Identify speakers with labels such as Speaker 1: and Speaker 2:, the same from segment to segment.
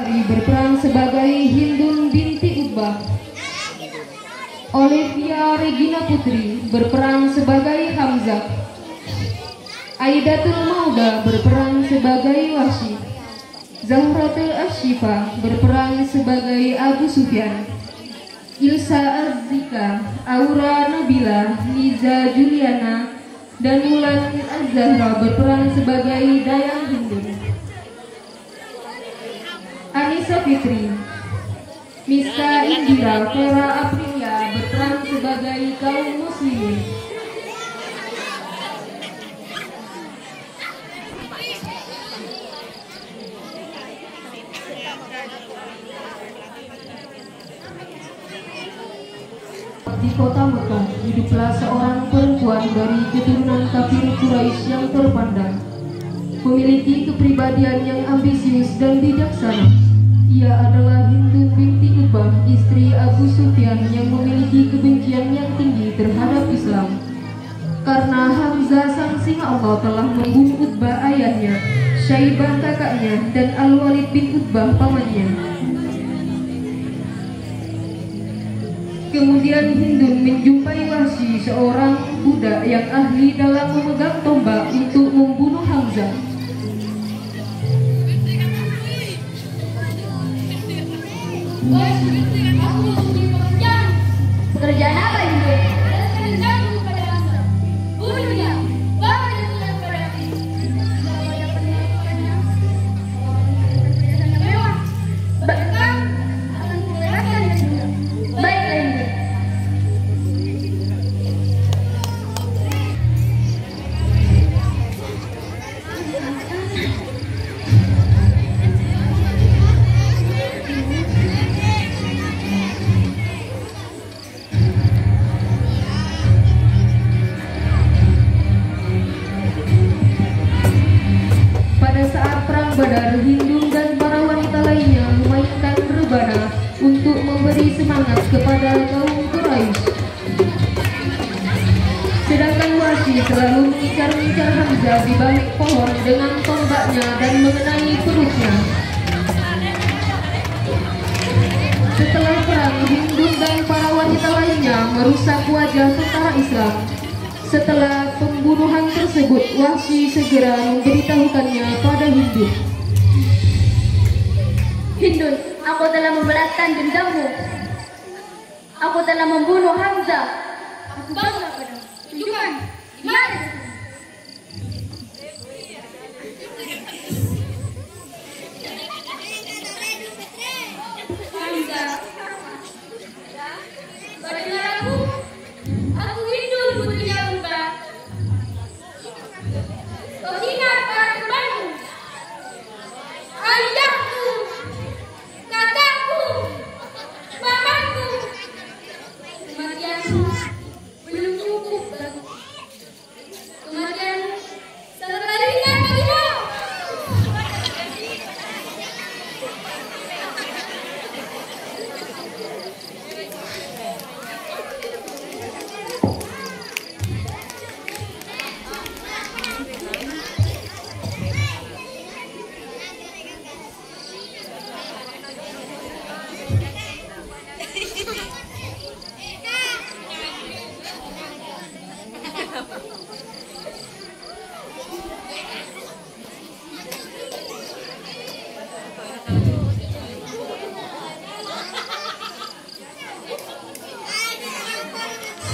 Speaker 1: berperan sebagai Hindun binti Utbah. Olivia Regina Putri berperan sebagai Hamzah. Aidatul Mauda berperan sebagai Wahsy. Zahratul Ashifa berperan sebagai Abu Sufyan. Ilsa Arzika, Aura Nabila, Liza Juliana, dan Mulan Az-Zahra berperan sebagai Dayang Hindun. Anissa Fitri, Miska Indira Vera Aprilia berperan sebagai kaum muslimin. Di kota Mekah hiduplah seorang perempuan dari keturunan kafir Quraisy yang terpandang, memiliki kepribadian yang ambisius dan bijaksana. Ia adalah Hindu binti Utbah, istri Abu Sufyan yang memiliki kebencian yang tinggi terhadap Islam. Karena Hamzah sang singa Allah telah membunuh Utbah ayahnya, Syaibah kakaknya, dan Al-Walid bin Utbah pamannya. Kemudian Hindun menjumpai Wahsy, seorang budak yang ahli dalam memegang tombak untuk membunuh Hamzah.
Speaker 2: Pekerjaan apa itu? Jatuh pada Hamzah. Bunuh dia. Bawa dia pulang pada api. Bawa dia pernikahannya. Mewah. Bahkan akan membebaskan dia juga. Baiklah ini.
Speaker 1: Badar, Hindun dan para wanita lainnya memainkan rebana untuk memberi semangat kepada kaum Quraisy. Sedangkan Wahsy selalu mengincar-incar Hamzah di balik pohon dengan tombaknya dan mengenai perutnya. Setelah perang, Hindun dan para wanita lainnya merusak wajah tentara Islam. Setelah pembunuhan tersebut, Wahsy segera memberitahukannya pada Hindun.
Speaker 2: Hindun, aku telah membalaskan dendammu. Aku telah membunuh Hamzah. Aku bangga padamu. Tunjukkan di mana Hamzah. Bagaimana aku Hindun putrinya Utbah. Kau hina para temanmu. Ayahku, kakakku, mamaku. Kematianmu belum cukup bagiku. Kematianmu sangat ringan bagimu.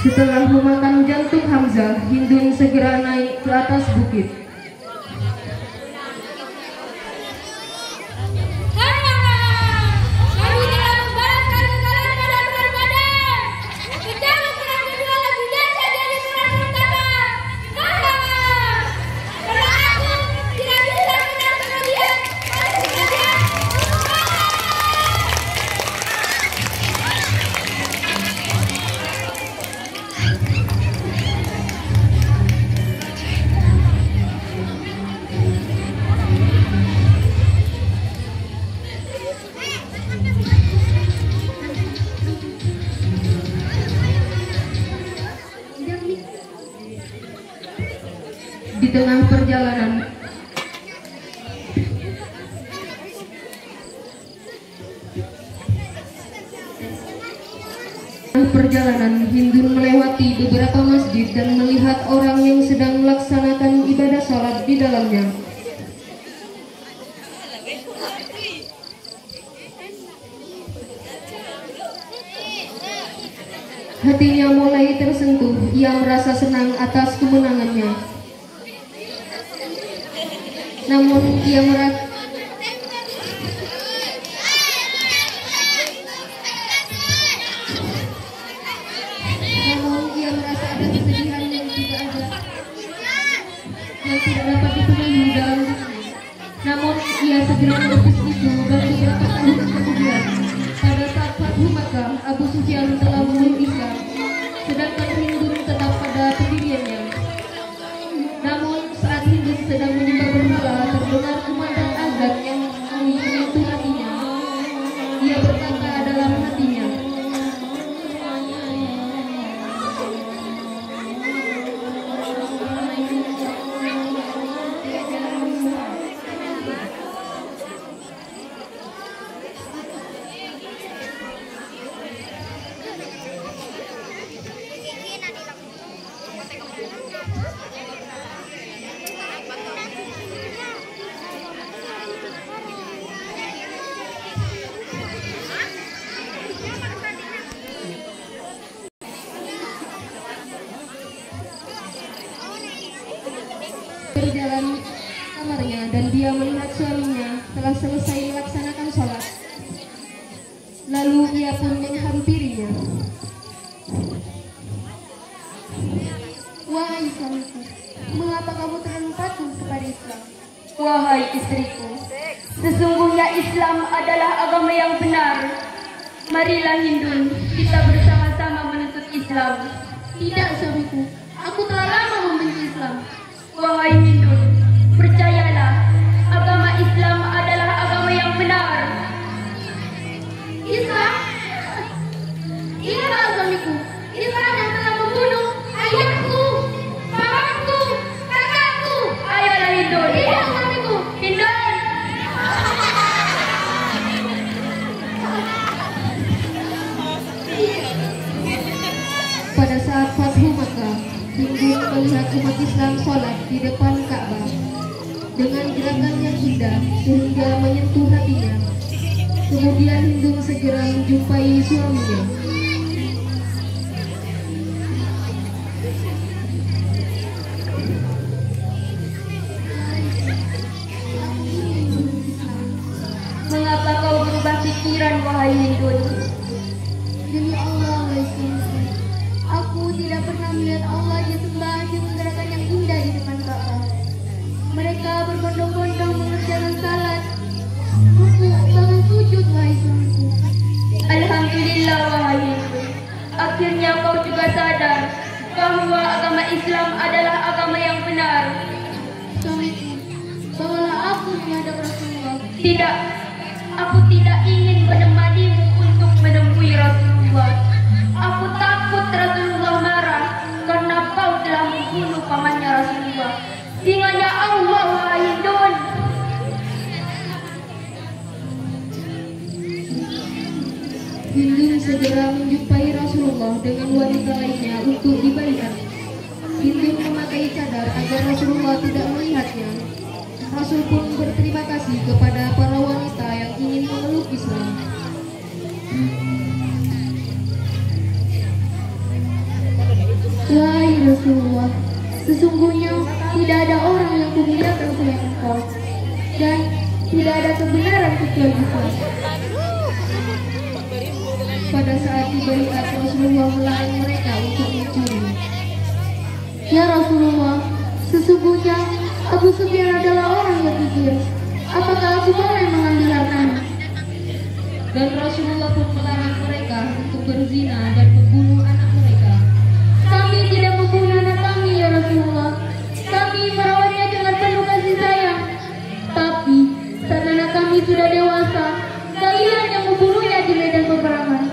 Speaker 1: Setelah memakan jantung Hamzah, Hindun segera naik ke atas bukit. Di tengah perjalanan, Perjalanan, Hindun melewati beberapa masjid dan melihat orang yang sedang melaksanakan ibadah sholat di dalamnya. Hatinya mulai tersentuh, ia merasa senang atas kemenangannya. Namun ia merasa ada kesedihan yang tidak dapat dipenuhi dalam dirinya. Namun ia segera melukis itu dan beberapa tahun kemudian, pada saat Fathu Makkah, Abu Sufyan telah memeluk Islam, sedangkan Hindun tetap pada pendiriannya. Namun saat Hindun sedang menyembah berhala, terdengar kumandang azan yang menyentuh hatinya. Ia berkata dalam hatinya, berjalan kamarnya dan dia melihat suaminya telah selesai melaksanakan sholat. Lalu ia pun menghampirinya.
Speaker 2: Wahai suamiku, mengapa kamu terlalu patuh kepada Islam? Wahai istriku, sesungguhnya Islam adalah agama yang benar. Marilah Hindun, kita bersama-sama menuntut Islam.
Speaker 1: Tidak suamiku, aku telah lama membenci Islam.
Speaker 2: Wahai Hindun, percayalah, agama Islam adalah agama yang benar.
Speaker 1: Islam? Inilah suamiku, Islam yang telah membunuh ayahku, pamanku, kakakku.
Speaker 2: Ayolah Hindun.
Speaker 1: Tidak suamiku.
Speaker 2: Hindun.
Speaker 1: Pada saat Fathu Makkah, Hindun melihat umat Islam sholat di depan Ka'bah dengan gerakan yang indah sehingga menyentuh hatinya. Kemudian Hindun segera menjumpai suaminya.
Speaker 2: Mengapa kau berubah pikiran, wahai Hindun?
Speaker 1: Demi Allah, wahai suamiku, aku tidak pernah melihat Allah disembah dengan gerakan yang indah di depan Ka'bah. Mereka berbondong-bondong mengerjakan salat, ruku, bahkan sujud, wahai suamiku.
Speaker 2: Alhamdulillah, wahai Hindun. Akhirnya kau juga sadar bahwa agama Islam adalah agama yang benar.
Speaker 1: Suamiku, bawalah aku menghadap Rasulullah.
Speaker 2: Tidak, aku tidak ingin menemanimu untuk menemui Rasulullah. Aku takut Rasulullah marah karena kau telah membunuh pamannya Rasulullah. Singanya Allah, wahai Hindun.
Speaker 1: Hindun segera menjumpai Rasulullah dengan wanita lainnya untuk dibaiat. Hindun memakai cadar agar Rasulullah tidak melihatnya. Rasul pun berterima kasih kepada para wanita yang ingin memeluk Islam.
Speaker 2: Wahai Rasulullah, sesungguhnya tidak ada orang yang kumuliakan selain engkau, dan tidak ada kebenaran kecuali Islam.
Speaker 1: Pada saat dibaiat, Rasulullah melarang mereka untuk mencuri.
Speaker 2: Ya Rasulullah, sesungguhnya Abu Sufyan adalah orang yang jujur. Apakah aku boleh mengambil hartanya?
Speaker 1: Dan Rasulullah pun melarang mereka untuk berzina dan membunuh anak mereka.
Speaker 2: Kami tidak membunuh anak kami, ya Rasulullah. Kami merawatnya dengan penuh kasih sayang. Tapi saat anak kami sudah dewasa, kalian yang membunuhnya di medan peperangan.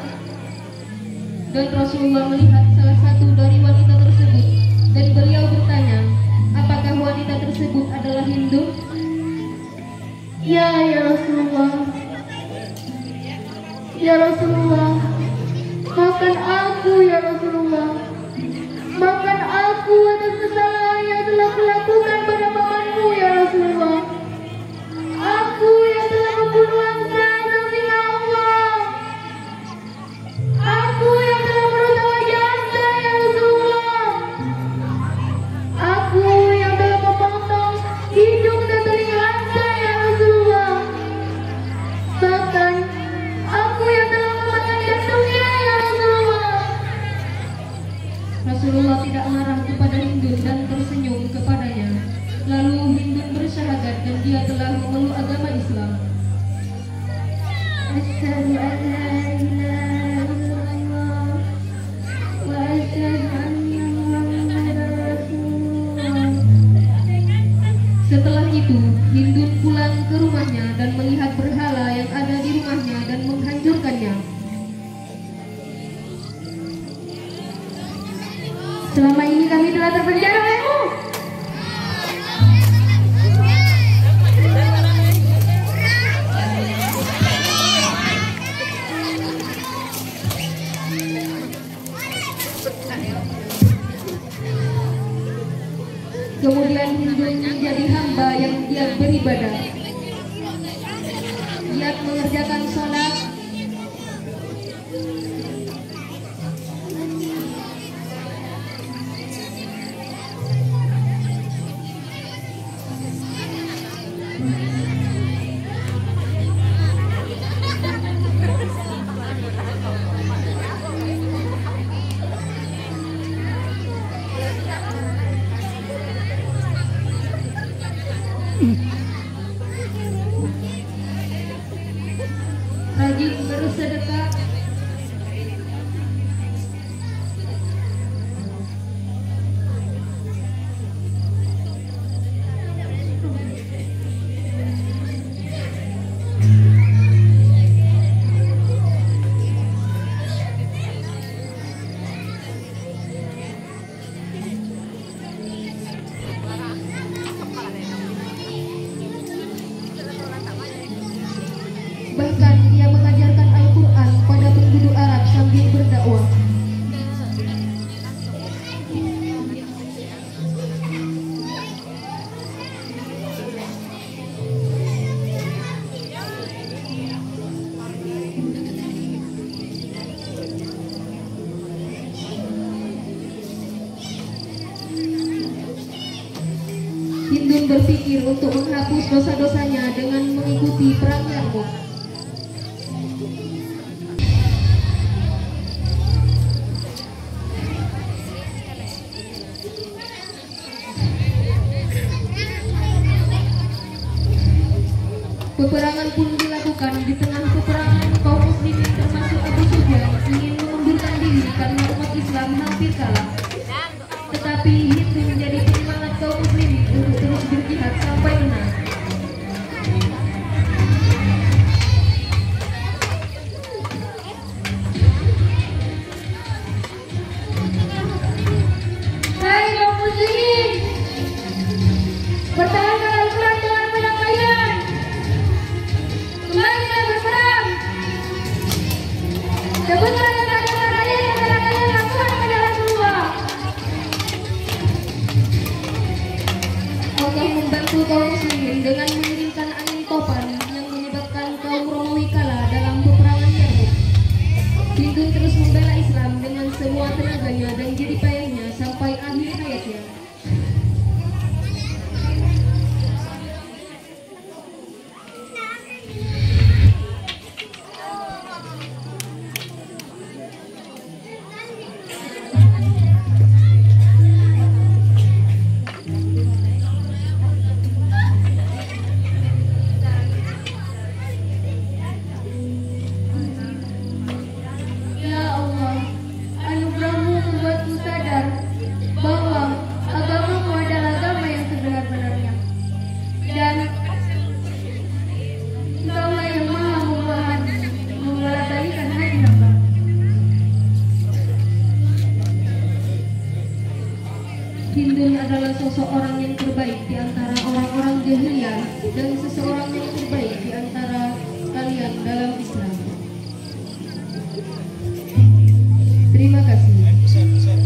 Speaker 1: Dan Rasulullah melihat salah satu dari wanita tersebut, dan beliau bertanya, apakah wanita tersebut adalah Hindu?
Speaker 2: Ya Rasulullah.
Speaker 1: Ya Rasulullah, maafkan aku ya Rasulullah. Maafkan aku atas kesalahan yang telah kulakukan pada pamanmu ya Rasulullah. Aku yang telah membunuh angsa demi Allah. Aku yang telah merusak wajah angsa ya Rasulullah. Aku yang telah memotong hidung dan telinga angsa ya Rasulullah. Bahkan aku yang telah mematahkan jantungnya ya Rasulullah. Rasulullah tidak marah kepada Hindun dan tersenyum kepadanya. Lalu Hindun bersyahadat dan dia telah memeluk agama Islam. Asyhadu an la ilaha illallah wa asyhadu anna Muhammadar Rasulullah. Setelah itu, Hindun pulang ke rumahnya dan melihat berhala yang ada di rumahnya dan menghancurkannya. Selama ini kami telah terpenjara olehmu. Kemudian Hindun menjadi hamba yang giat beribadah, giat mengerjakan sholat, rajin bersedekah, bahkan dia mengajarkan Al-Quran pada penduduk Arab sambil berdakwah. Hindun berpikir untuk menghapus dosa-dosanya dengan mengikuti perang Yarmouk. Peperangan pun dilakukan. Di tengah peperangan, kaum muslimin termasuk Abu Sufyan ingin mengundurkan diri karena umat Islam hampir kalah. Tetapi Hindun menjadi penyemangat kaum muslimin untuk terus berjihad sampai menang. Hai kaum muslimin, pertahankan Al-Quran dengan pedang kalian. Kembali kita berperang. Sebutkan kata-kata kalian yang telah kalian lakukan kepada Rasulullah. Allah membantu kaum muslimin dengan mengirimkan angin topan yang menyebabkan kaum Romawi kalah dalam peperangan Yarmouk. Hindun terus membela Islam dengan semua tenaganya dan jerih payahnya sampai akhir hayatnya. Ya Allah, anugerahmu membuatku sadar bahwa Terima kasih.